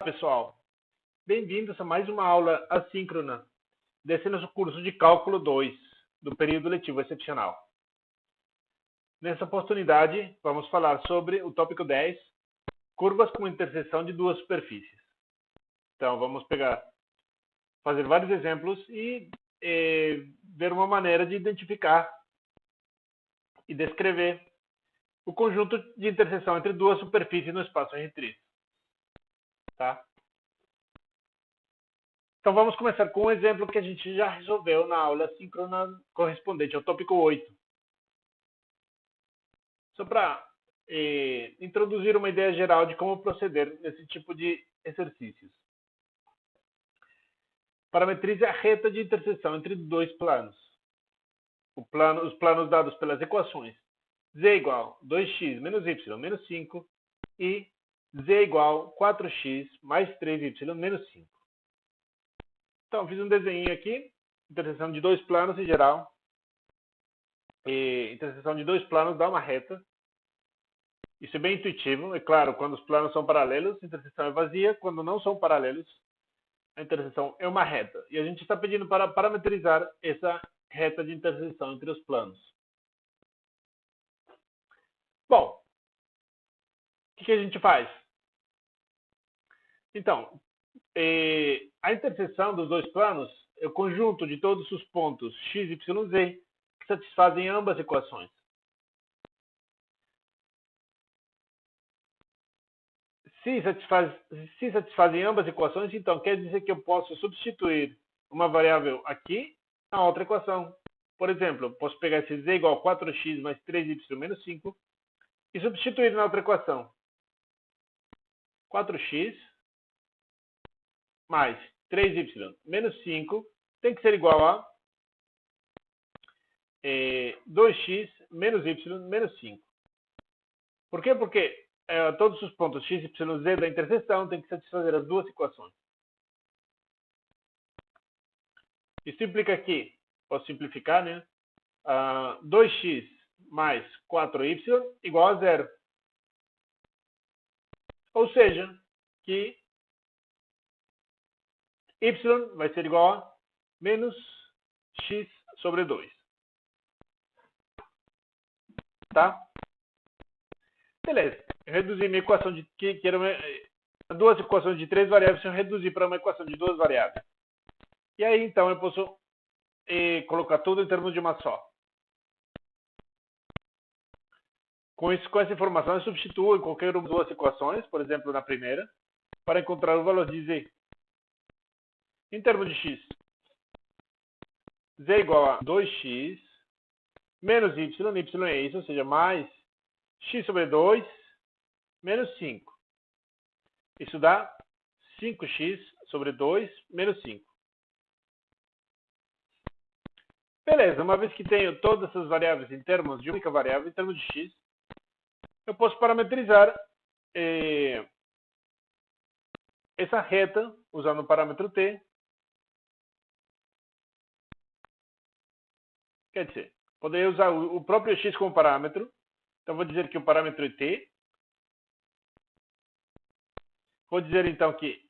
Pessoal, bem-vindos a mais uma aula assíncrona desse nosso curso de Cálculo 2, do período letivo excepcional. Nessa oportunidade, vamos falar sobre o tópico 10, curvas com interseção de duas superfícies. Então, vamos fazer vários exemplos e ver uma maneira de identificar e descrever o conjunto de interseção entre duas superfícies no espaço R3. Tá? Então vamos começar com um exemplo que a gente já resolveu na aula síncrona correspondente ao tópico 8. Só para introduzir uma ideia geral de como proceder nesse tipo de exercícios. Parametrize a reta de interseção entre dois planos. Os planos dados pelas equações z igual 2x menos y menos 5 e z igual 4x mais 3y menos 5. Então, fiz um desenho aqui, interseção de dois planos em geral. Interseção de dois planos dá uma reta. Isso é bem intuitivo. É claro, quando os planos são paralelos, a interseção é vazia. Quando não são paralelos, a interseção é uma reta. E a gente está pedindo para parametrizar essa reta de interseção entre os planos. Bom, o que a gente faz? Então, a interseção dos dois planos é o conjunto de todos os pontos x, y, z que satisfazem ambas equações. Se satisfazem ambas equações, então quer dizer que eu posso substituir uma variável aqui na outra equação. Por exemplo, eu posso pegar esse z igual a 4x mais 3y menos 5 e substituir na outra equação. 4x mais 3y menos 5 tem que ser igual a 2x menos y menos 5. Por quê? Porque todos os pontos x, y, z da interseção têm que satisfazer as duas equações. Isso implica que, posso simplificar, né? 2x mais 4y igual a 0. Ou seja, que y vai ser igual a menos x sobre 2. Tá? Beleza. Eu reduzi minha equação que era duas equações de três variáveis, eu reduzi para uma equação de duas variáveis. E aí, então, eu posso colocar tudo em termos de uma só. Com essa informação, eu substituo em qualquer uma das duas equações, por exemplo, na primeira, para encontrar o valor de z. Em termos de x, z é igual a 2x menos y é isso, ou seja, mais x sobre 2 menos 5. Isso dá 5x sobre 2 menos 5. Beleza, uma vez que tenho todas essas variáveis em termos de única variável, em termos de x, eu posso parametrizar essa reta usando o parâmetro t. Quer dizer, poderia usar o próprio x como parâmetro. Então, vou dizer que o parâmetro é t. Vou dizer, então, que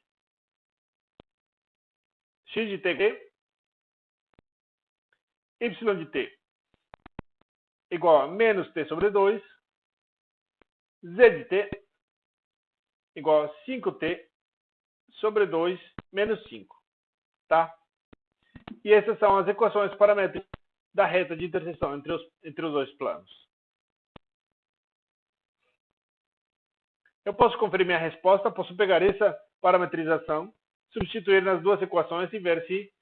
x de t, y de t igual a menos t sobre 2, z de t igual a 5t sobre 2 menos 5. Tá? E essas são as equações paramétricas da reta de interseção entre os dois planos. Eu posso conferir minha resposta, posso pegar essa parametrização, substituir nas duas equações e ver se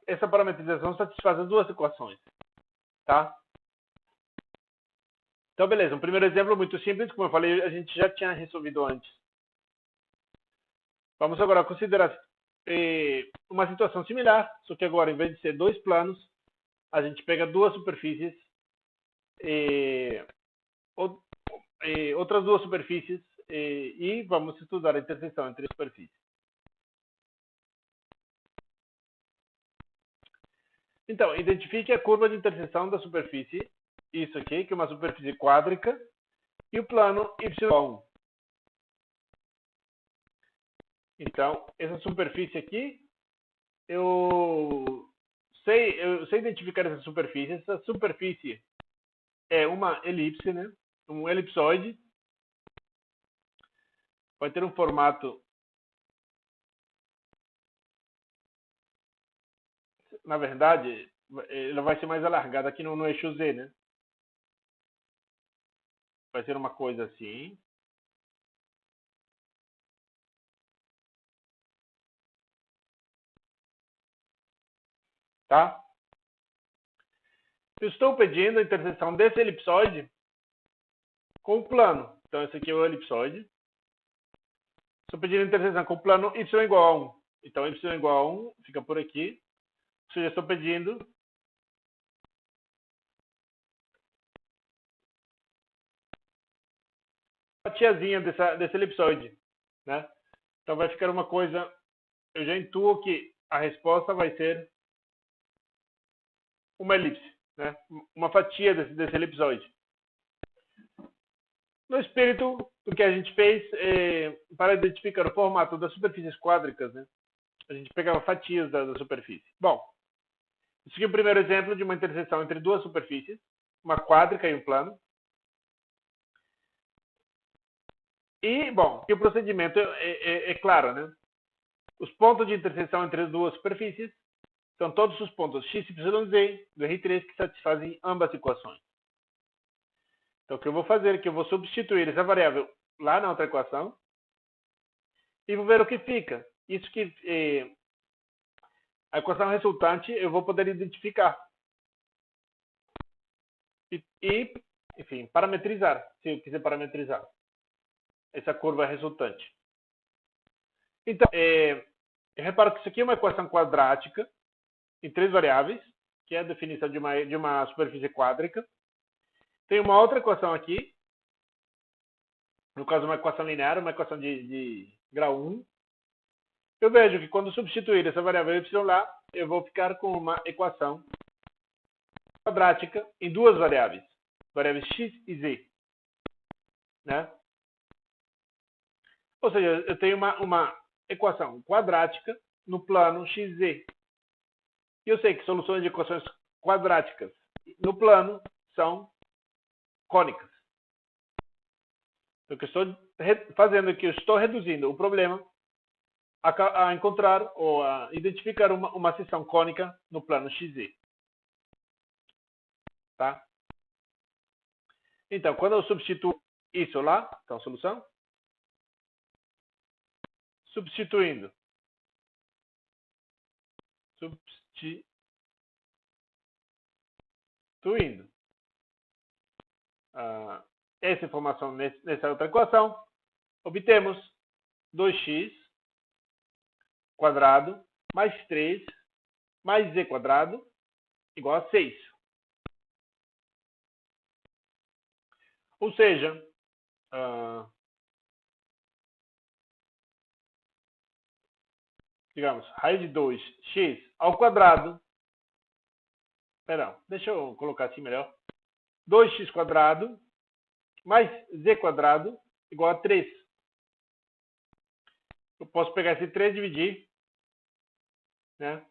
essa parametrização satisfaz as duas equações. Tá? Então, beleza. Um primeiro exemplo muito simples, como eu falei, a gente já tinha resolvido antes. Vamos agora considerar uma situação similar, só que agora, em vez de ser dois planos, a gente pega duas superfícies, outras duas superfícies, e vamos estudar a interseção entre as superfícies. Então, identifique a curva de interseção da superfície, isso aqui, que é uma superfície quádrica, e o plano y1. Então, essa superfície aqui, eu sei identificar essa superfície. Essa superfície é uma elipse, né? Um elipsoide. Vai ter um formato, na verdade, ela vai ser mais alargada aqui no eixo Z, né? Vai ser uma coisa assim. Tá? Eu estou pedindo a interseção desse elipsoide com o plano. Então, esse aqui é o elipsoide. Estou pedindo a interseção com o plano y igual a 1. Então, y igual a 1 fica por aqui. Ou seja, estou pedindo a fatiazinha desse elipsoide, né? Então, vai ficar uma coisa... Eu já intuo que a resposta vai ser uma elipse, né? Uma fatia desse elipsoide. No espírito do que a gente fez para identificar o formato das superfícies quádricas, né? A gente pegava fatias da superfície. Bom, isso aqui é o primeiro exemplo de uma interseção entre duas superfícies, uma quádrica e um plano. E, bom, aqui o procedimento é claro, né? Os pontos de interseção entre as duas superfícies são todos os pontos x, y, z do R3 que satisfazem ambas equações. Então, o que eu vou fazer é que eu vou substituir essa variável lá na outra equação e vou ver o que fica. Isso que a equação resultante eu vou poder identificar. E, enfim, parametrizar, se eu quiser parametrizar essa curva resultante. Então, eu reparo que isso aqui é uma equação quadrática em três variáveis, que é a definição de uma superfície quádrica. Tem uma outra equação aqui, no caso uma equação linear, uma equação de grau 1. Eu vejo que quando substituir essa variável y lá, eu vou ficar com uma equação quadrática em duas variáveis x e z, né? Ou seja, eu tenho uma equação quadrática no plano xz. E eu sei que soluções de equações quadráticas no plano são cônicas. Então, o que eu estou fazendo aqui, eu estou reduzindo o problema a encontrar ou a identificar uma seção cônica no plano xz. Tá? Então, quando eu substituo isso lá, então, solução. Substituindo essa informação nessa outra equação, obtemos 2x quadrado mais 3 mais z quadrado igual a 6. Ou seja, digamos, raiz de 2x ao quadrado. Perdão, deixa eu colocar assim melhor. 2x quadrado mais z quadrado igual a 3. Eu posso pegar esse 3 e dividir, né?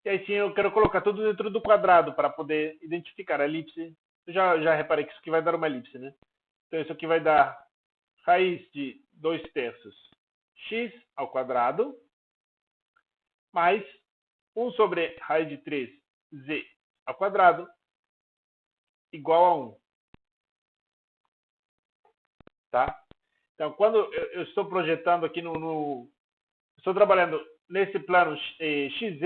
E aí sim eu quero colocar tudo dentro do quadrado para poder identificar a elipse. Eu já reparei que isso aqui vai dar uma elipse, né? Então isso aqui vai dar raiz de 2/3 x ao quadrado mais 1 sobre raiz de 3z ao quadrado igual a 1. Tá? Então, quando eu estou projetando aqui estou trabalhando nesse plano xz,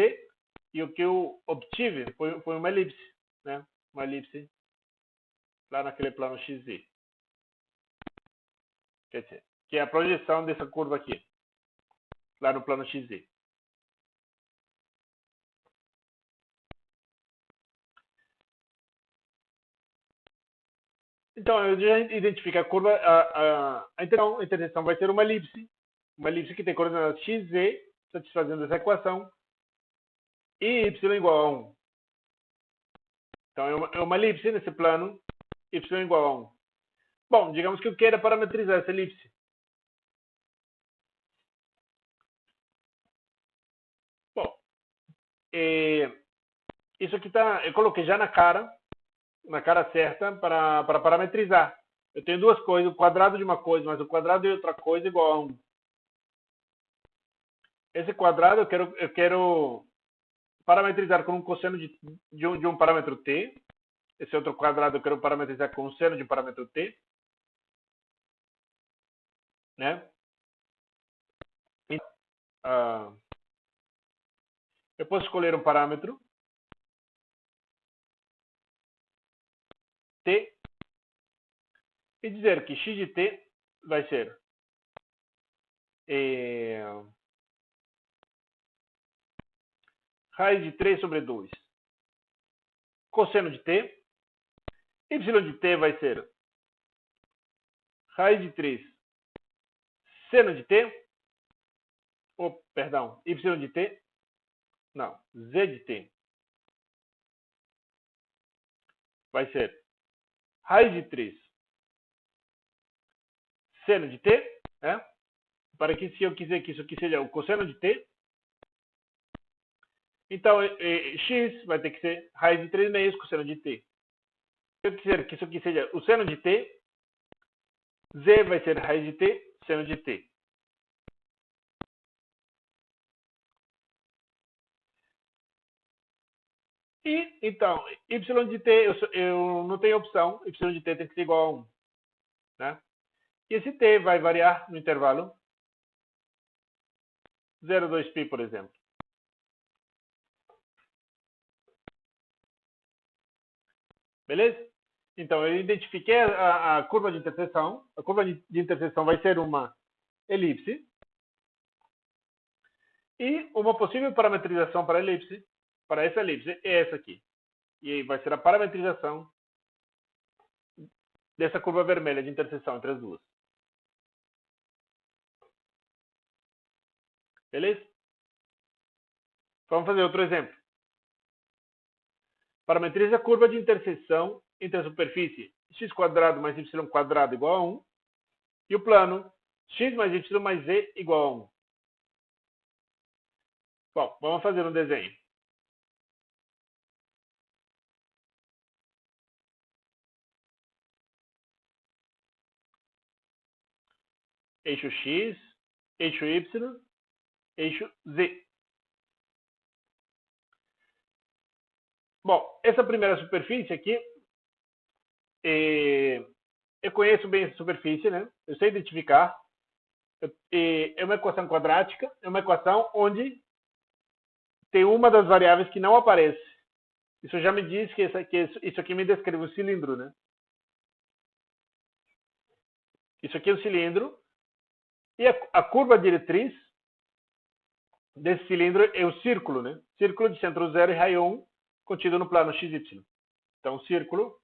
e o que eu obtive foi uma elipse, né? Uma elipse lá naquele plano xz. Quer dizer, que é a projeção dessa curva aqui, lá no plano xz. Então, eu já identifico a curva, a interseção vai ser uma elipse que tem coordenadas x, z, satisfazendo essa equação, e y igual a 1. Então, é uma elipse nesse plano, y igual a 1. Bom, digamos que eu queira parametrizar essa elipse. isso aqui eu coloquei já na cara certa para parametrizar. Eu tenho duas coisas, o quadrado de uma coisa mais o quadrado de outra coisa igual a 1. Esse quadrado eu quero parametrizar com um cosseno de um parâmetro t. Esse outro quadrado eu quero parametrizar com um seno de um parâmetro t. Né? Eu posso escolher um parâmetro t e dizer que x de t vai ser raiz de 3 sobre 2 cosseno de t. Y de t vai ser raiz de 3 seno de t. Perdão, y de t. Não, z de t vai ser raiz de 3 seno de t, né? Para que, se eu quiser que isso aqui seja o cosseno de t, então x vai ter que ser raiz de 3 meios cosseno de t. Se eu quiser que isso aqui seja o seno de t, z vai ser raiz de t seno de t. E, então, y de t, eu não tenho opção, y de t tem que ser igual a 1. Né? E esse t vai variar no intervalo 0,2π, por exemplo. Beleza? Então, eu identifiquei a curva de interseção. A curva de interseção vai ser uma elipse. E uma possível parametrização para essa elipse, é essa aqui. E aí vai ser a parametrização dessa curva vermelha de interseção entre as duas. Beleza? Vamos fazer outro exemplo. Parametrize a curva de interseção entre a superfície x² mais y² igual a 1 e o plano x mais y mais z igual a 1. Bom, vamos fazer um desenho. Eixo x, eixo y, eixo z. Bom, essa primeira superfície aqui, eu conheço bem essa superfície, né? Eu sei identificar. É uma equação quadrática, é uma equação onde tem uma das variáveis que não aparece. Isso já me diz que isso aqui me descreve um cilindro, né? Isso aqui é um cilindro. E a curva diretriz desse cilindro é o círculo, né? Círculo de centro 0 e raio 1, contido no plano XY. Então, círculo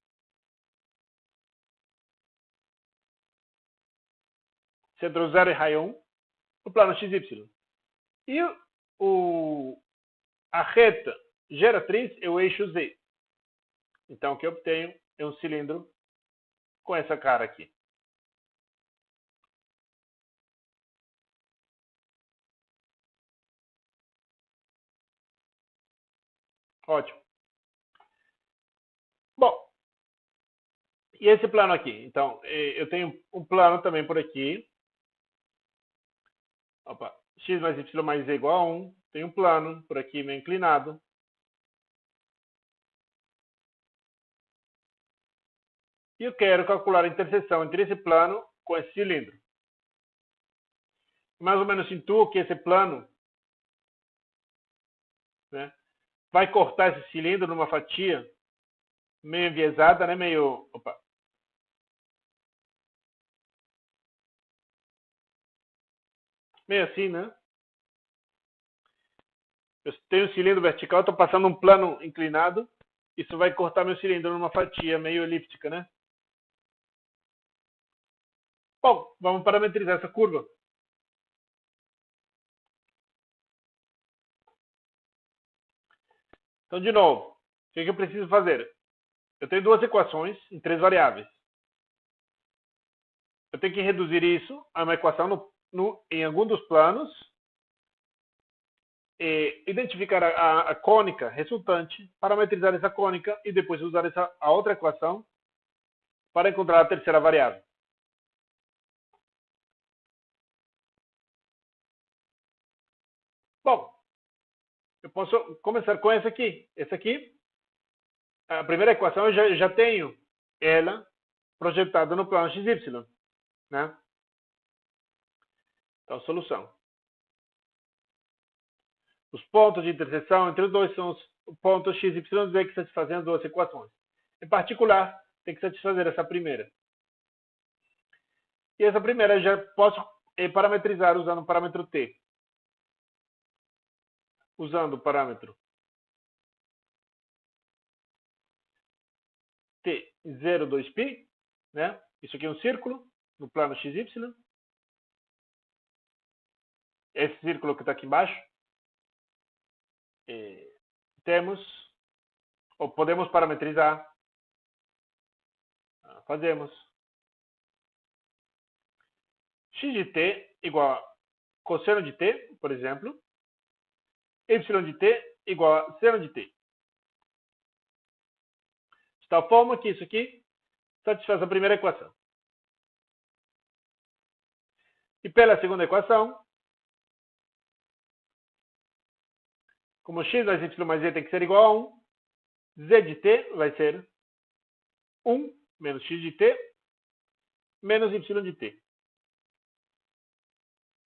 centro 0 e raio 1 no plano XY. E a reta geratriz é o eixo Z. Então, o que eu obtenho é um cilindro com essa cara aqui. Ótimo. Bom, e esse plano aqui? Então, eu tenho um plano também por aqui. Opa, x mais y mais z igual a 1. Tem um plano por aqui meio inclinado. E eu quero calcular a interseção entre esse plano com esse cilindro. Mais ou menos intuo que esse plano, né, vai cortar esse cilindro numa fatia meio enviesada, né, meio assim, né? Eu tenho um cilindro vertical, estou passando um plano inclinado, isso vai cortar meu cilindro numa fatia meio elíptica, né? Bom, vamos parametrizar essa curva. Então, de novo, o que eu preciso fazer? Eu tenho duas equações em 3 variáveis. Eu tenho que reduzir isso a uma equação em algum dos planos identificar a cônica resultante, parametrizar essa cônica e depois usar a outra equação para encontrar a terceira variável. Bom, eu posso começar com essa aqui. Essa aqui, a primeira equação, eu já tenho ela projetada no plano XY, né? Então, solução. Os pontos de interseção entre os dois são os pontos x, y, z que satisfazem as duas equações. Em particular, tem que satisfazer essa primeira. E essa primeira eu já posso parametrizar usando o parâmetro t. Usando o parâmetro t0, 2π, né? Isso aqui é um círculo no plano xy. Esse círculo que está aqui embaixo. Temos, ou podemos parametrizar. Fazemos x de t igual a cosseno de t, por exemplo, y de t igual a seno de t. De tal forma que isso aqui satisfaz a primeira equação. E pela segunda equação, como x mais y mais z tem que ser igual a 1, z de t vai ser 1 menos x de t menos y de t,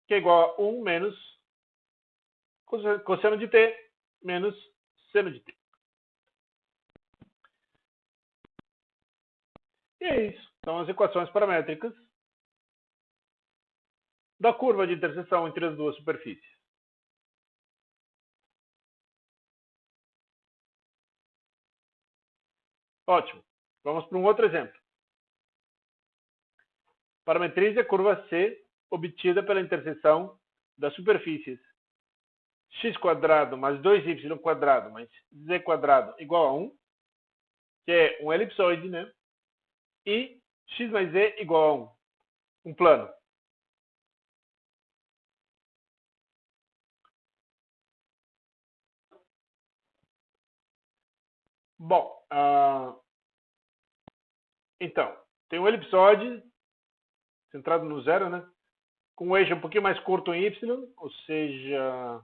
que é igual a 1 menos cosseno de t menos seno de t. E é isso. São as equações paramétricas da curva de interseção entre as duas superfícies. Ótimo. Vamos para um outro exemplo. Parametrize a curva C obtida pela interseção das superfícies x² mais 2y² mais z² igual a 1, que é um elipsoide, né? E x mais z igual a 1, um plano. Bom, então, tem um elipsoide centrado no zero, né? Com um eixo um pouquinho mais curto em y, ou seja,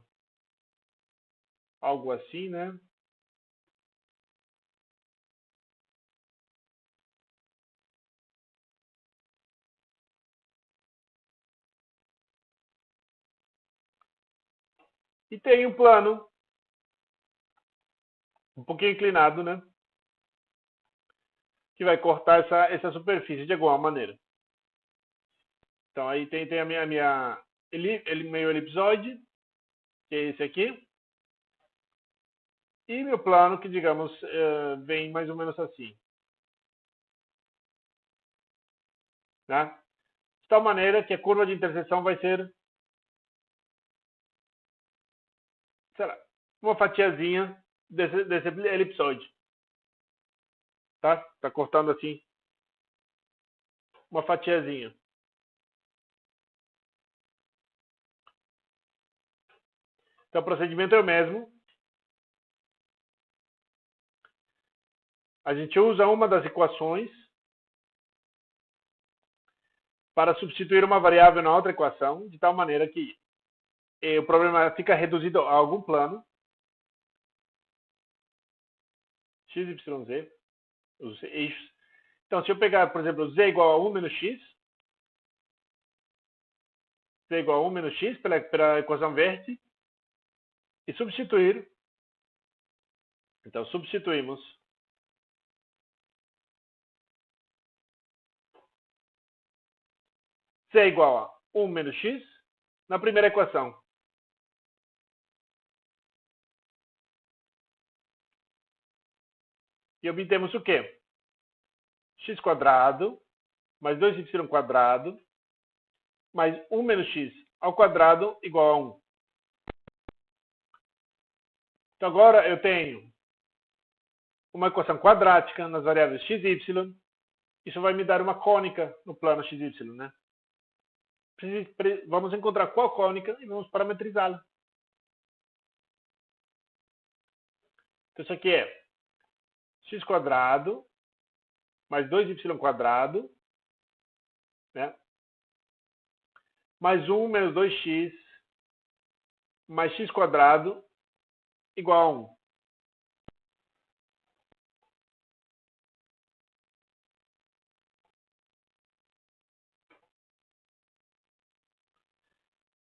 algo assim, né? E tem um plano um pouquinho inclinado, né? Que vai cortar essa superfície de alguma maneira. Então aí tem a minha meio elipsoide, que é esse aqui. E meu plano, que digamos, vem mais ou menos assim. Né? De tal maneira que a curva de interseção vai ser, sei lá, uma fatiazinha desse elipsoide. Tá? Tá cortando assim uma fatiazinha. Então o procedimento é o mesmo. A gente usa uma das equações para substituir uma variável na outra equação, de tal maneira que o problema fica reduzido a algum plano, x, y, z, os eixos. Então, se eu pegar, por exemplo, z igual a 1 menos x, z igual a 1 menos x pela equação vértice, e substituir, então substituímos z igual a 1 menos x na primeira equação. E obtemos o quê? x² mais 2y² mais 1 menos x ao quadrado igual a 1. Então agora eu tenho uma equação quadrática nas variáveis x e y. Isso vai me dar uma cônica no plano x e y, né? Vamos encontrar qual cônica e vamos parametrizá-la. Então, isso aqui é x² mais 2y², né? Mais 1 menos 2x mais x² igual a 1.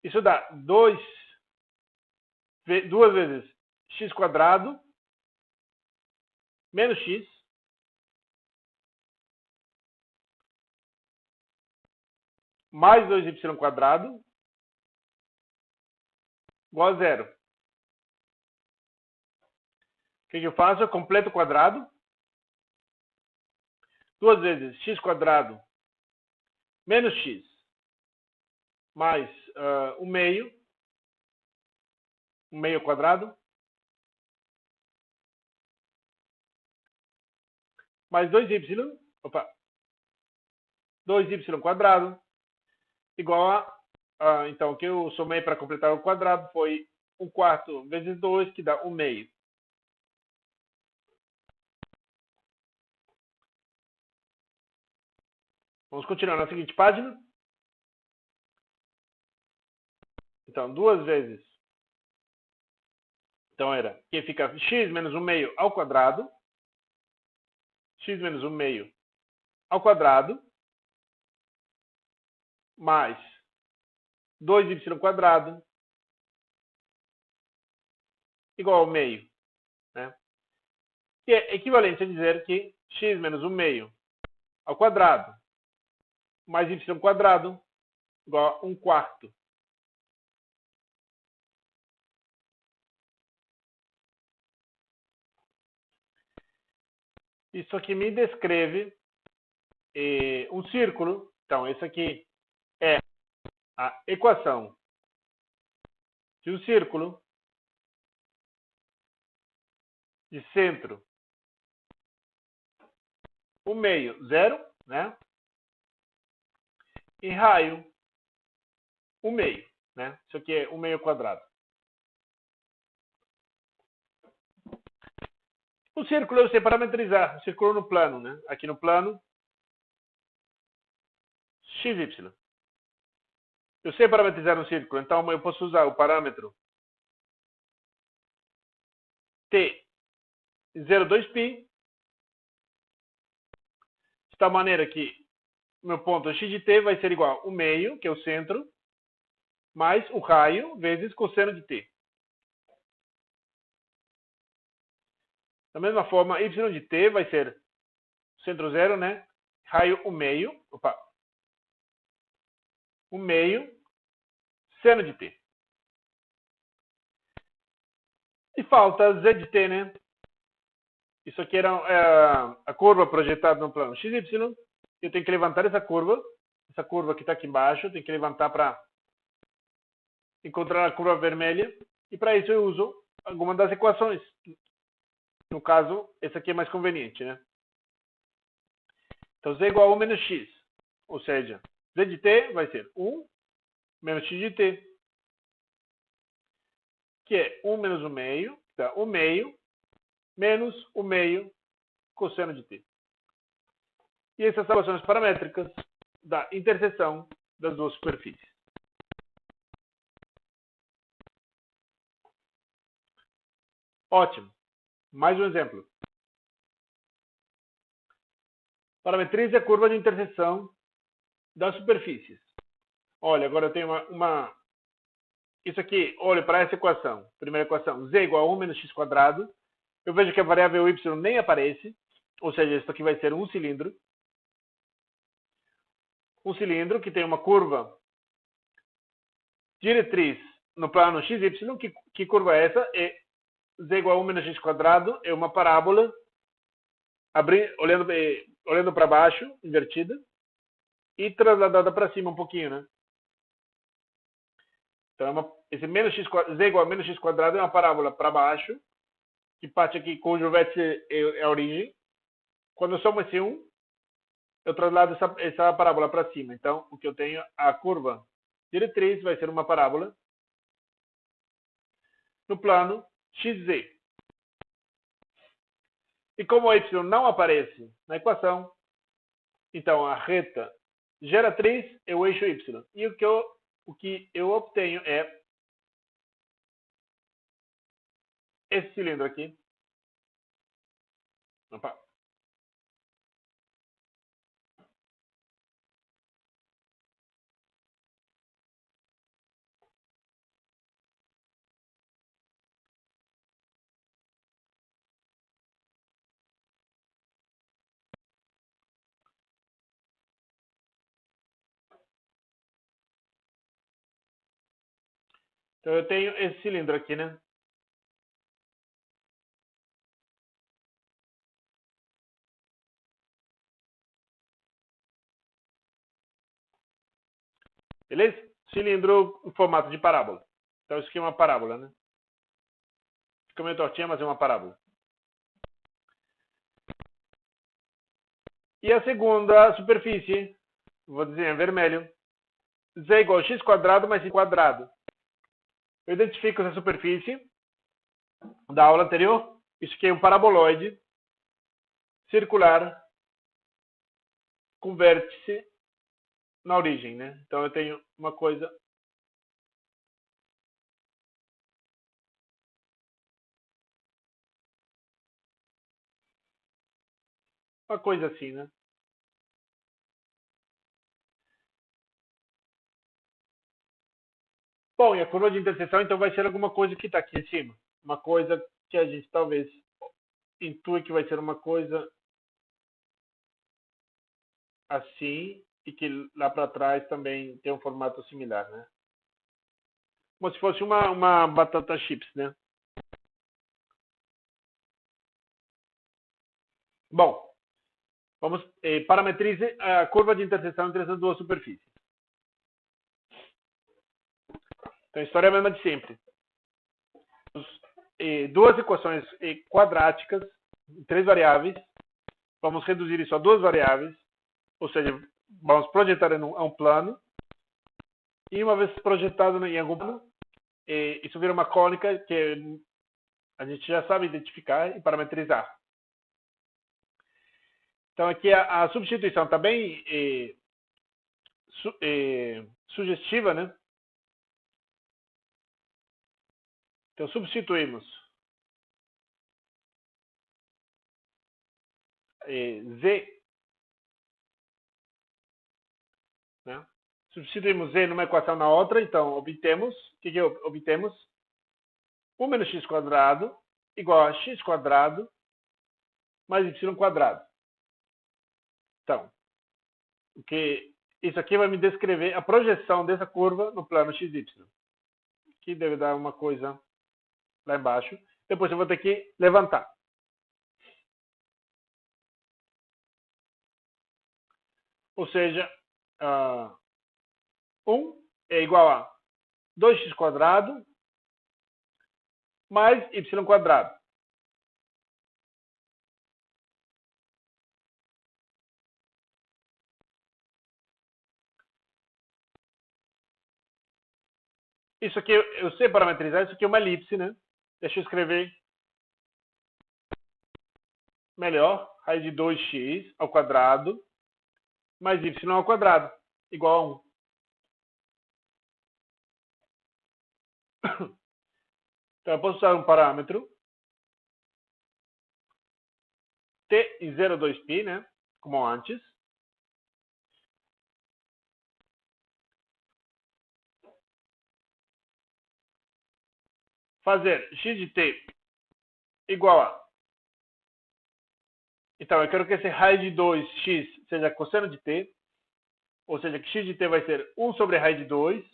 Isso dá 2 vezes x² menos x mais 2y² igual a 0. O que eu faço? Eu completo o quadrado. 2 vezes x² menos x mais 1 meio. 1 meio quadrado. Mais 2y. Opa. 2y² igual a... então, o que eu somei para completar o quadrado foi 1/4 vezes 2, que dá 1 meio. Vamos continuar na seguinte página. Então, 2 vezes. Então, era que fica x menos 1 meio ao quadrado. X menos 1 meio ao quadrado. Mais 2y² igual ao meio. Né? Que é equivalente a dizer que x menos 1 meio ao quadrado mais y² igual a 1/4. Isso aqui me descreve um círculo. Então, isso aqui é a equação de um círculo de centro, o meio 0, né? E raio 1 meio, né? Isso aqui é 1 meio quadrado. O círculo eu sei parametrizar, o círculo no plano, né? Aqui no plano, xy. Eu sei parametrizar um círculo, então eu posso usar o parâmetro t 0,2π, de tal maneira que meu ponto x de t vai ser igual ao meio, que é o centro, mais o raio vezes cosseno de t. Da mesma forma, y de t vai ser centro 0, né? Raio 1 meio, opa, 1 meio, seno de t. E falta z de t, né? Isso aqui era a curva projetada no plano xy. Eu tenho que levantar essa curva que está aqui embaixo, eu tenho que levantar para encontrar a curva vermelha. E para isso eu uso alguma das equações. No caso, essa aqui é mais conveniente, né? Então, z igual a 1 menos x. Ou seja, z de t vai ser 1 menos x de t. Que é 1 menos 1 meio. Tá? 1 meio menos 1 meio cosseno de t. E essas são as equações paramétricas da interseção das duas superfícies. Ótimo. Mais um exemplo. Parametrize a curva de interseção das superfícies. Olha, agora eu tenho uma... Isso aqui, olha para essa equação. Primeira equação, z igual a 1 menos x². Eu vejo que a variável y nem aparece. Ou seja, isso aqui vai ser um cilindro. Um cilindro que tem uma curva diretriz no plano xy. Que curva é essa? É z igual a 1 menos x². É uma parábola olhando para baixo, invertida, e trasladada para cima um pouquinho, né? Então, esse z igual a menos x² é uma parábola para baixo, que parte aqui, cujo vértice é a origem. Quando eu somo esse 1, eu traslado essa parábola para cima. Então, o que eu tenho, a curva diretriz vai ser uma parábola no plano xz. E como o y não aparece na equação, então a reta geratriz é o eixo y. E o que eu obtenho é esse cilindro aqui. Opa. Então eu tenho esse cilindro aqui, né? Beleza? Cilindro em formato de parábola. Então isso aqui é uma parábola, né? Fica meio tortinha, mas é uma parábola. E a segunda superfície, vou dizer em vermelho, z é igual a x quadrado mais y quadrado. Eu identifico essa superfície da aula anterior. Isso aqui é um paraboloide circular com vértice na origem, né? Então eu tenho uma coisa assim, né? Bom, e a curva de interseção então vai ser alguma coisa que está aqui em cima. Uma coisa que a gente talvez intui que vai ser uma coisa assim e que lá para trás também tem um formato similar, né? Como se fosse uma batata chips, né? Bom, vamos parametrize a curva de interseção entre essas duas superfícies. Então a história é a mesma de sempre. Duas equações quadráticas, três variáveis. Vamos reduzir isso a duas variáveis, ou seja, vamos projetar em um plano. E uma vez projetado em algum plano, isso vira uma cônica que a gente já sabe identificar e parametrizar. Então aqui a substituição está bem sugestiva, né? Então substituímos z, né? Substituímos z numa equação na outra, então obtemos, o que obtemos? 1 menos x quadrado igual a x quadrado mais y quadrado. Então, isso aqui vai me descrever a projeção dessa curva no plano xy, que deve dar uma coisa lá embaixo. Depois eu vou ter que levantar. Ou seja, 1 é igual a 2x quadrado mais y quadrado. Isso aqui, eu sei parametrizar, isso aqui é uma elipse, né? Deixa eu escrever melhor. Raiz de 2x ao quadrado mais y ao quadrado, igual a 1. Então eu posso usar um parâmetro t em 0,2π, né? Como antes. Fazer x de t igual a... Então, eu quero que esse raiz de 2x seja cosseno de t, ou seja, que x de t vai ser 1 sobre raiz de 2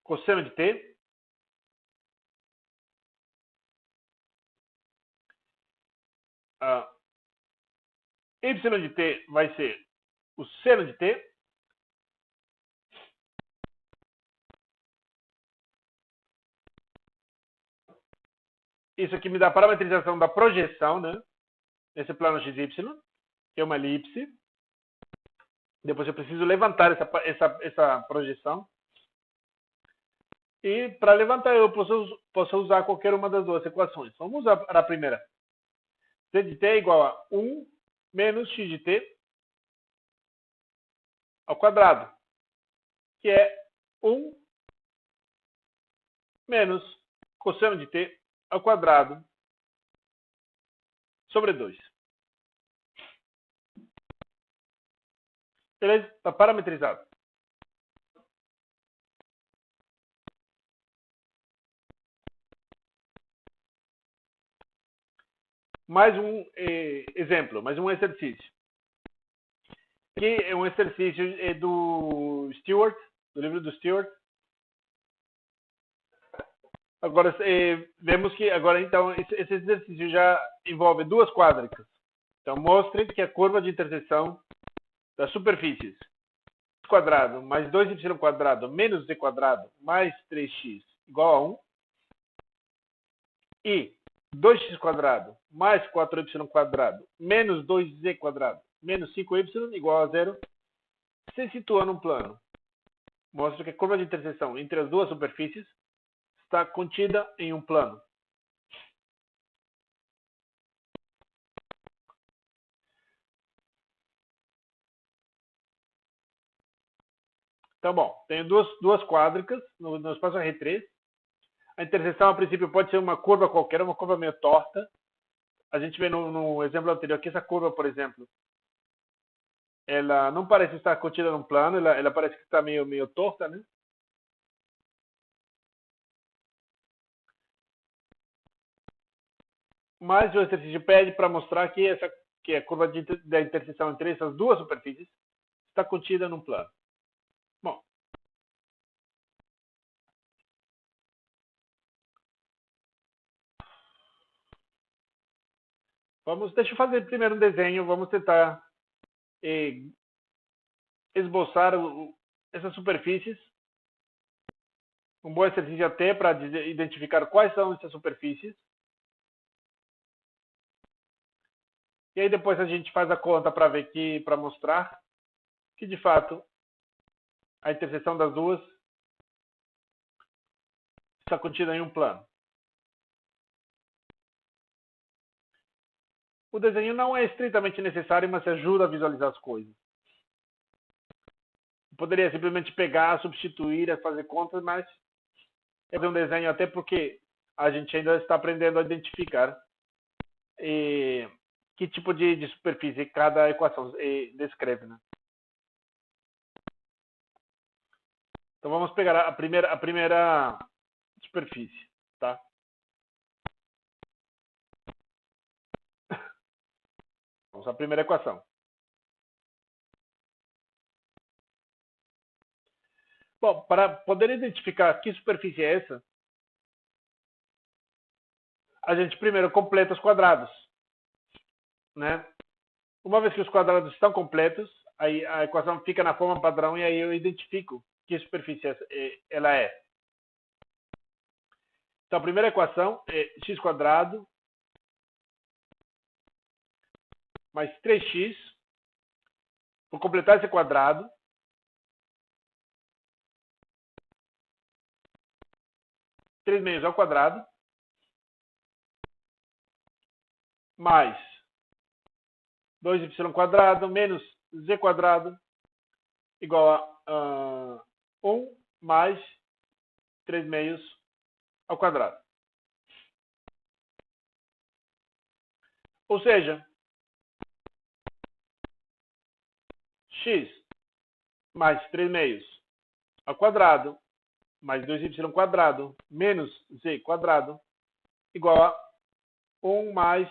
cosseno de t. Y de t vai ser o seno de t. Isso aqui me dá a parametrização da projeção, né? Nesse plano XY, que é uma elipse. Depois eu preciso levantar essa projeção. E para levantar eu posso usar qualquer uma das duas equações. Vamos usar a primeira. Z de t é igual a 1 menos x de t ao quadrado, que é 1 menos cosseno de t ao quadrado sobre 2. Beleza? Está parametrizado. Mais um exemplo, mais um exercício. Aqui é um exercício do Stewart, do livro do Stewart. Agora, vemos que agora então esse exercício já envolve duas quádricas. Então, mostre que a curva de interseção das superfícies quadrado mais 2y quadrado menos z quadrado mais 3x igual a 1 e 2x quadrado mais 4y quadrado menos 2z quadrado menos 5y igual a 0 se situa num plano. Mostra que a curva de interseção entre as duas superfícies está contida em um plano. Então, bom, tenho duas quádricas no espaço R3. A interseção, a princípio, pode ser uma curva qualquer, uma curva meio torta. A gente vê no exemplo anterior que essa curva, por exemplo, ela não parece estar contida num plano, ela parece que está meio torta, né? Mas o exercício pede para mostrar que a curva da interseção entre essas duas superfícies está contida num plano. Bom, deixa eu fazer primeiro um desenho, vamos tentar esboçar essas superfícies. Um bom exercício até para identificar quais são essas superfícies. E aí depois a gente faz a conta para ver para mostrar que de fato a interseção das duas está contida em um plano. O desenho não é estritamente necessário, mas ajuda a visualizar as coisas. Eu poderia simplesmente pegar, substituir, fazer contas, mas é um desenho até porque a gente ainda está aprendendo a identificar que tipo de superfície cada equação descreve, né? Então vamos pegar a primeira superfície, tá? Vamos à primeira equação. Bom, para poder identificar que superfície é essa, a gente primeiro completa os quadrados, né? Uma vez que os quadrados estão completos, aí a equação fica na forma padrão e aí eu identifico que superfície ela é. Então a primeira equação é x quadrado mais 3x. Vou completar esse quadrado. Três meios ao quadrado. Mais 2y quadrado menos z quadrado igual a 1 mais 3 meios ao quadrado. Ou seja, x mais 3 meios ao quadrado mais 2y quadrado menos z quadrado igual a 1 mais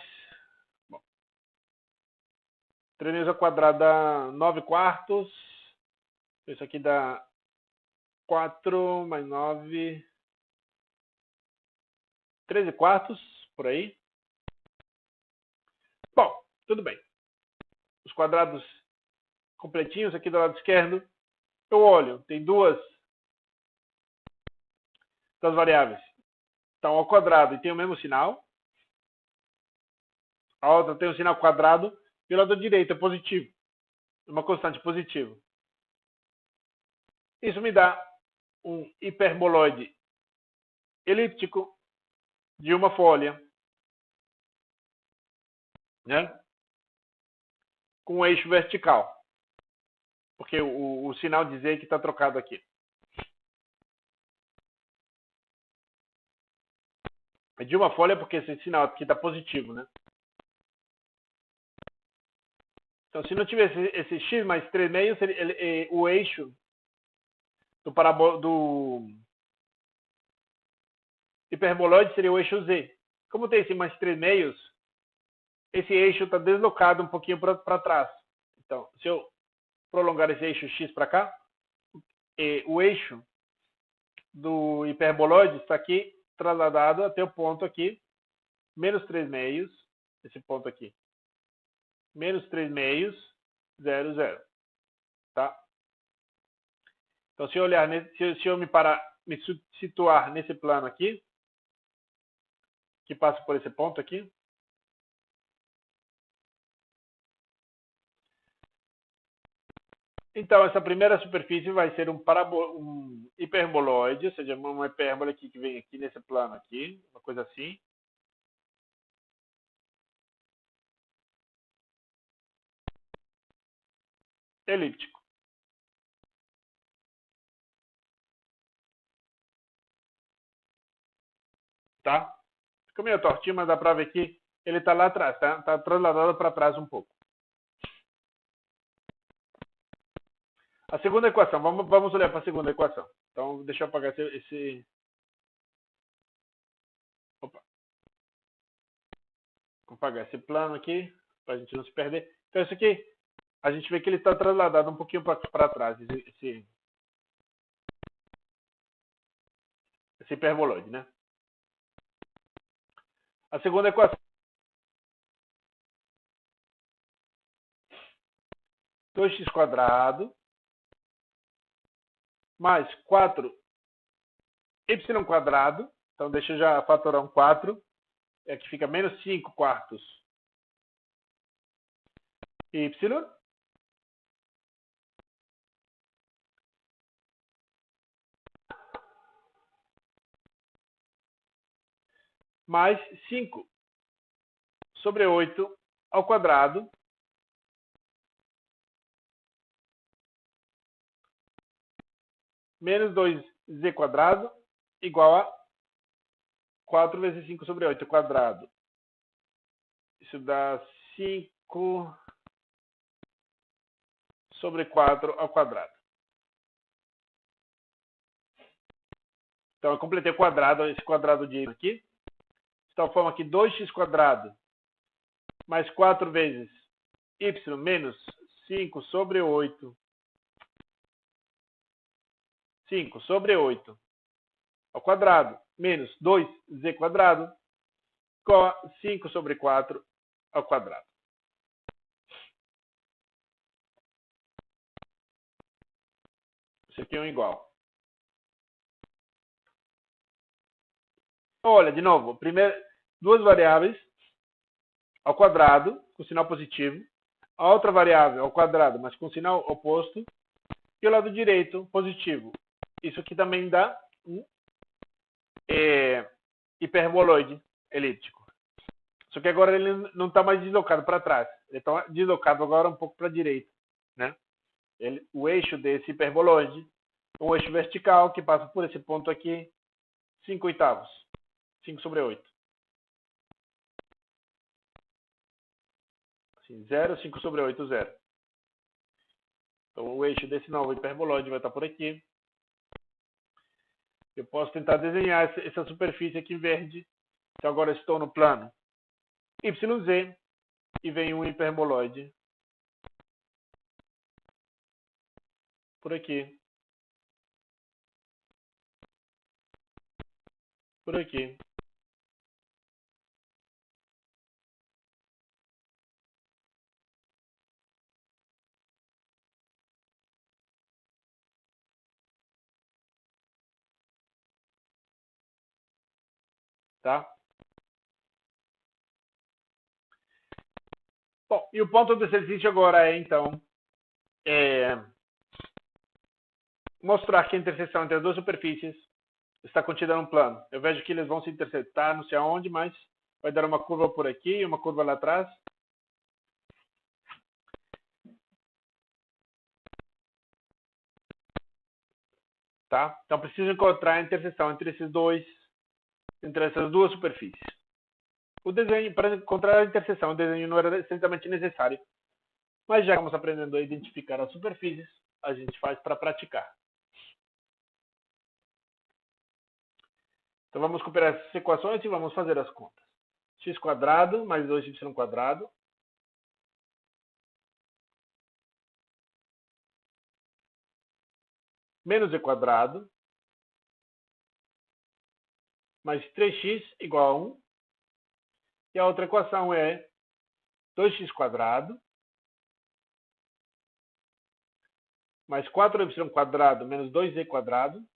3 meios ao quadrado dá 9 quartos. Isso aqui dá 4 mais 9, 13 quartos, por aí. Bom, tudo bem. Os quadrados completinhos aqui do lado esquerdo. Eu olho, tem duas das variáveis. Estão ao quadrado e tem o mesmo sinal. A outra tem um sinal quadrado e o lado direito é positivo. Uma constante positiva. Isso me dá um hiperboloide elíptico de uma folha né? Com o eixo vertical. Porque o sinal dizer que está trocado aqui. É de uma folha porque esse sinal aqui está positivo, né? Então, se não tivesse esse x mais 3 meios, o eixo do hiperboloide seria o eixo z. Como tem esse mais 3 meios, esse eixo está deslocado um pouquinho para trás. Então, se eu prolongar esse eixo x para cá, o eixo do hiperboloide está aqui trasladado até o ponto aqui, menos 3 meios, esse ponto aqui. Menos 3 meios, 0, 0. Tá? Então, se eu olhar, se eu me situar nesse plano aqui, que passa por esse ponto aqui, então essa primeira superfície vai ser um hiperboloide, ou seja, uma hipérbole aqui que vem aqui nesse plano aqui, uma coisa assim. Elíptico. Tá? Fica meio tortinho, mas dá para ver que ele está lá atrás, tá? Está trasladado para trás um pouco. A segunda equação, vamos olhar para a segunda equação. Então, deixa eu apagar esse... Opa. Vou apagar esse plano aqui, para a gente não se perder. Então, isso aqui, a gente vê que ele está trasladado um pouquinho para trás, esse hiperboloide, né? A segunda equação. 2x² mais 4y². Então, deixa eu já fatorar um 4. É que fica menos 5 quartos y. Mais 5 sobre 8 ao quadrado menos 2z² igual a 4 vezes 5 sobre 8 quadrado. Isso dá 5 sobre 4 ao quadrado. Então, eu completei o quadrado, esse quadrado de aqui. De tal forma que 2x² mais 4 vezes y menos 5 sobre 8. 5 sobre 8 ao quadrado menos 2z² igual a 5 sobre 4 ao quadrado. Isso aqui é um igual. Olha, de novo, duas variáveis ao quadrado com sinal positivo, a outra variável ao quadrado, mas com sinal oposto, e o lado direito positivo. Isso aqui também dá um hiperboloide elíptico. Só que agora ele não está mais deslocado para trás. Ele está deslocado agora um pouco para a direita. Né? O eixo desse hiperboloide é um eixo vertical que passa por esse ponto aqui, 5/8. 5 sobre 8. Assim, 0, 5 sobre 8, 0. Então, o eixo desse novo hiperboloide vai estar por aqui. Eu posso tentar desenhar essa superfície aqui em verde. Então, agora estou no plano YZ e vem um hiperboloide por aqui. Por aqui. Tá? Bom, e o ponto do exercício agora é, então, mostrar que a interseção entre as duas superfícies está contida num plano. Eu vejo que eles vão se interceptar, não sei aonde, mas vai dar uma curva por aqui e uma curva lá atrás. Tá? Então, preciso encontrar a interseção entre essas duas superfícies. O desenho, para encontrar a interseção, o desenho não era estritamente necessário, mas já que estamos aprendendo a identificar as superfícies, a gente faz para praticar. Então, vamos recuperar essas equações e vamos fazer as contas. X² mais 2y² menos e² mais 3x igual a 1. E a outra equação é 2x² mais 4y² menos 2z²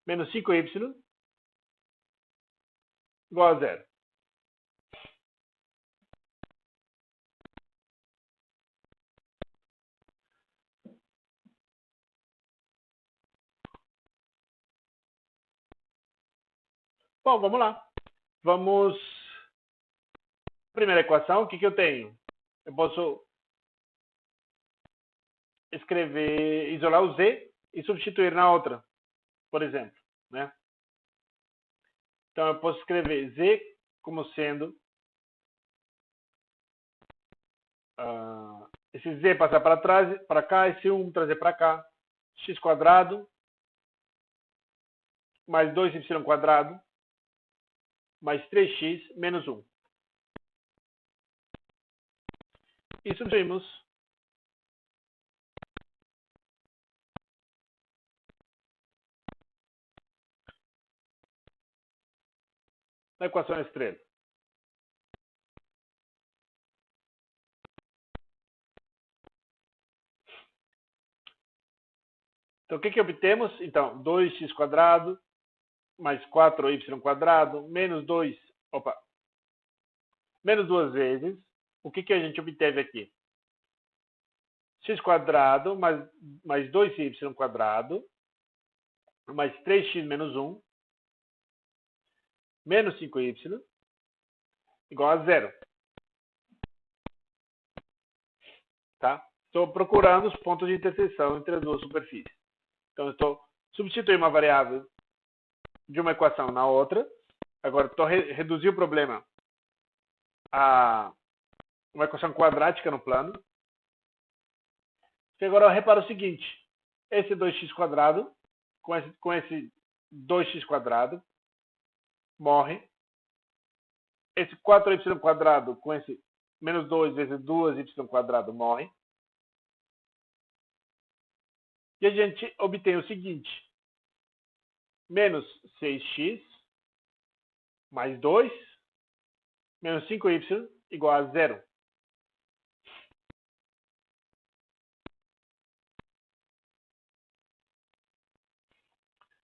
menos 5y igual a 0. Bom, vamos lá. Vamos. Primeira equação, o que eu tenho? Eu posso isolar o z e substituir na outra, por exemplo, né? Então, eu posso escrever z como sendo esse z passar para trás, para cá, esse 1 trazer para cá, x² mais 2y² mais 3x menos 1. E substituímos na equação estrela. Então, o que obtemos? Então, 2x² mais 4y² menos 2 vezes. O que a gente obteve aqui? x² mais 2y² mais 3x menos 1 menos 5y igual a 0. Tá? Estou procurando os pontos de interseção entre as duas superfícies. Então, estou substituindo uma variável de uma equação na outra. Agora, estou reduzindo o problema a uma equação quadrática no plano. E agora eu reparo o seguinte. Esse 2x² com esse 2x² morre. Esse 4y² com esse menos 2 vezes 2y² morre. E a gente obtém o seguinte. Menos 6x mais 2 menos 5y igual a 0.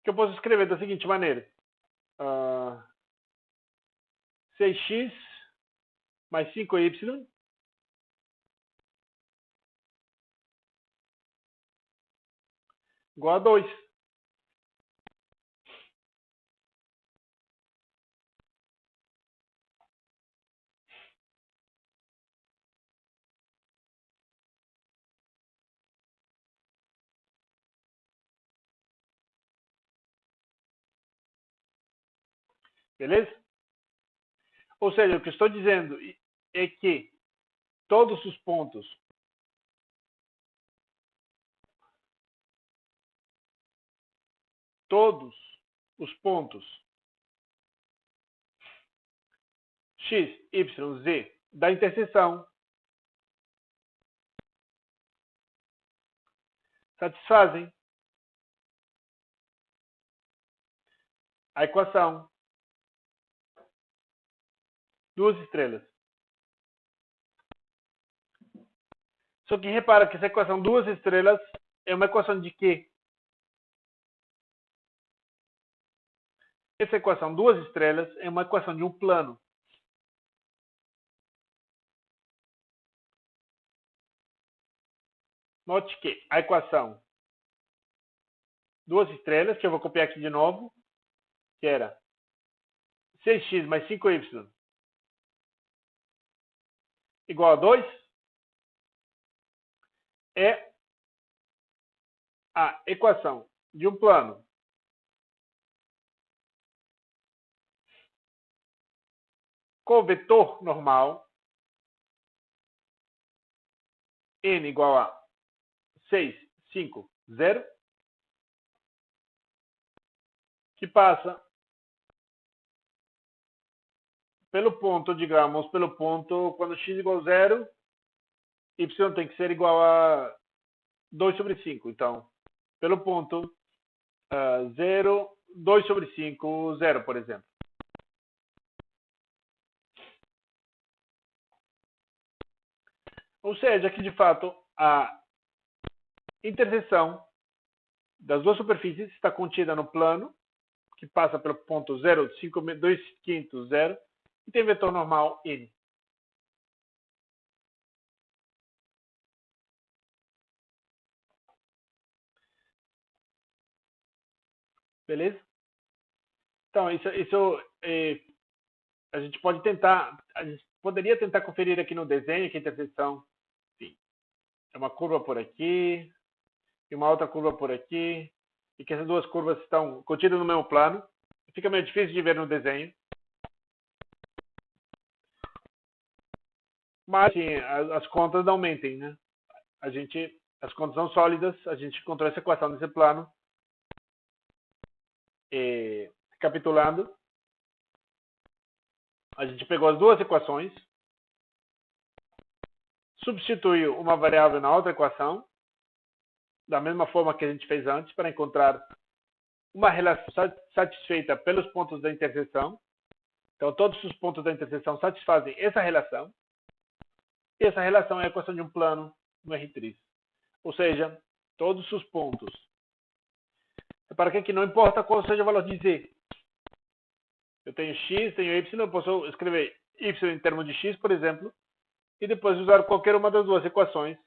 Que eu posso escrever da seguinte maneira. 6x mais 5y igual a 2. Beleza? Ou seja, o que eu estou dizendo é que todos os pontos x, y, z da interseção satisfazem a equação duas estrelas. Só que repara que essa equação duas estrelas é uma equação de quê? Essa equação duas estrelas é uma equação de um plano. Note que a equação duas estrelas, que eu vou copiar aqui de novo, que era 6x mais 5y igual a 2, é a equação de um plano com vetor normal n igual a 6, 5, 0, que passa pelo ponto, digamos, pelo ponto quando x igual a 0, y tem que ser igual a 2 sobre 5. Então, pelo ponto 0, 2 sobre 5, 0, por exemplo. Ou seja, que de fato a interseção das duas superfícies está contida no plano, que passa pelo ponto 0, 5, 2 quintos, 0, e tem vetor normal n. Beleza? Então, isso a gente pode tentar, a gente poderia tentar conferir aqui no desenho que a interseção, enfim, é uma curva por aqui e uma outra curva por aqui, e que essas duas curvas estão contidas no mesmo plano. Fica meio difícil de ver no desenho. Mas sim, as contas não mentem, né? As contas são sólidas, a gente encontrou essa equação nesse plano. E, recapitulando, a gente pegou as duas equações, substituiu uma variável na outra equação, da mesma forma que a gente fez antes, para encontrar uma relação satisfeita pelos pontos da interseção. Então, todos os pontos da interseção satisfazem essa relação. E essa relação é a equação de um plano no R3. Ou seja, todos os pontos. Para que não importa qual seja o valor de Z. Eu tenho x, tenho y, eu posso escrever y em termos de x, por exemplo, e depois usar qualquer uma das duas equações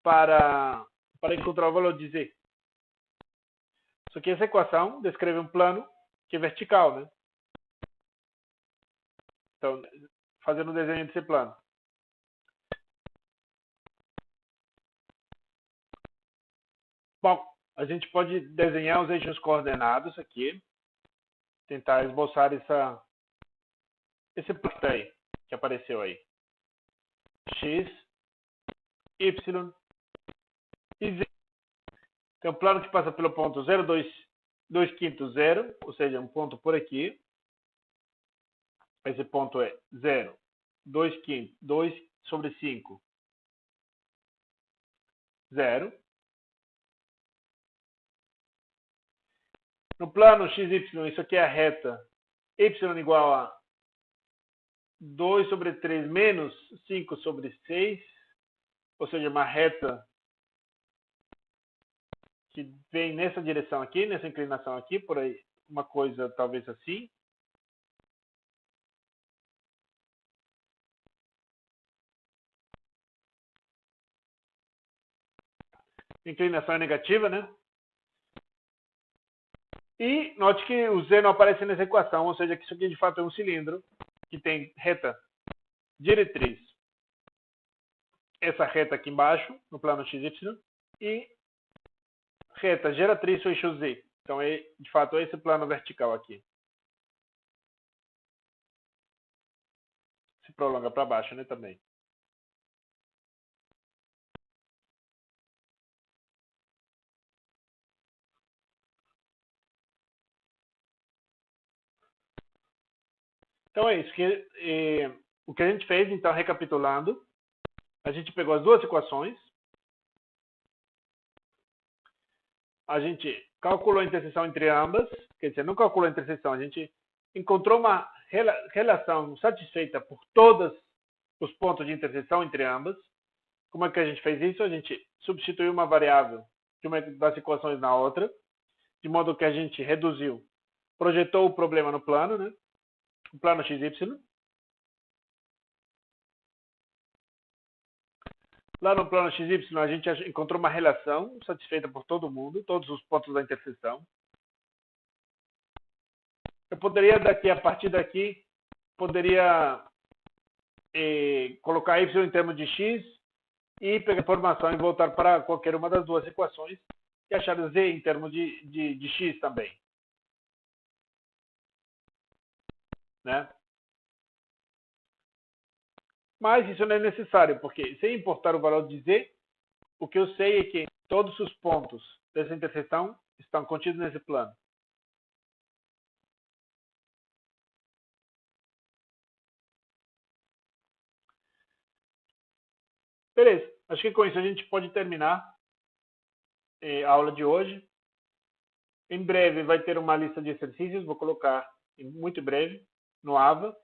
para encontrar o valor de Z. Só que essa equação descreve um plano que é vertical, né? Então, fazendo o desenho desse plano. Bom, a gente pode desenhar os eixos coordenados aqui. Tentar esboçar esse plano aí, que apareceu aí. X, Y e Z. Tem um plano que passa pelo ponto 0, 2 quintos, 0, ou seja, um ponto por aqui. Esse ponto é 0, 2 quintos, 2 sobre 5, 0. No plano XY, isso aqui é a reta y igual a 2 sobre 3 menos 5 sobre 6, ou seja, uma reta que vem nessa direção aqui, nessa inclinação aqui, por aí, uma coisa talvez assim. Inclinação é negativa, né? E note que o Z não aparece nessa equação, ou seja, que isso aqui de fato é um cilindro que tem reta diretriz. Essa reta aqui embaixo, no plano XY, e reta geratriz o eixo Z. Então, de fato, é esse plano vertical aqui. Se prolonga para baixo, né, também. Então, é isso. O que a gente fez, então, recapitulando, a gente pegou as duas equações, a gente calculou a interseção entre ambas, quer dizer, não calculou a interseção, a gente encontrou uma relação satisfeita por todos os pontos de interseção entre ambas. Como é que a gente fez isso? A gente substituiu uma variável de uma das equações na outra, de modo que a gente reduziu, projetou o problema no plano, né? O plano XY. Lá no plano XY, a gente encontrou uma relação satisfeita por todo mundo, todos os pontos da interseção. Eu poderia, a partir daqui, poderia colocar y em termos de x e pegar a informação e voltar para qualquer uma das duas equações e achar Z em termos de X também. Né? Mas isso não é necessário, porque se importar o valor de Z, o que eu sei é que todos os pontos dessa interseção estão contidos nesse plano. Beleza, acho que com isso a gente pode terminar a aula de hoje. Em breve vai ter uma lista de exercícios, vou colocar muito breve no AVA.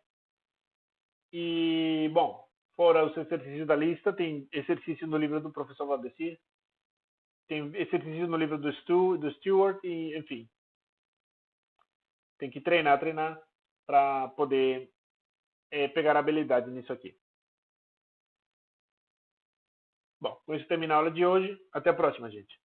E, bom, fora os exercícios da lista, tem exercício no livro do professor Valdecir, tem exercício no livro do Stewart, e, enfim. Tem que treinar para poder pegar habilidade nisso aqui. Bom, com isso termina a aula de hoje. Até a próxima, gente.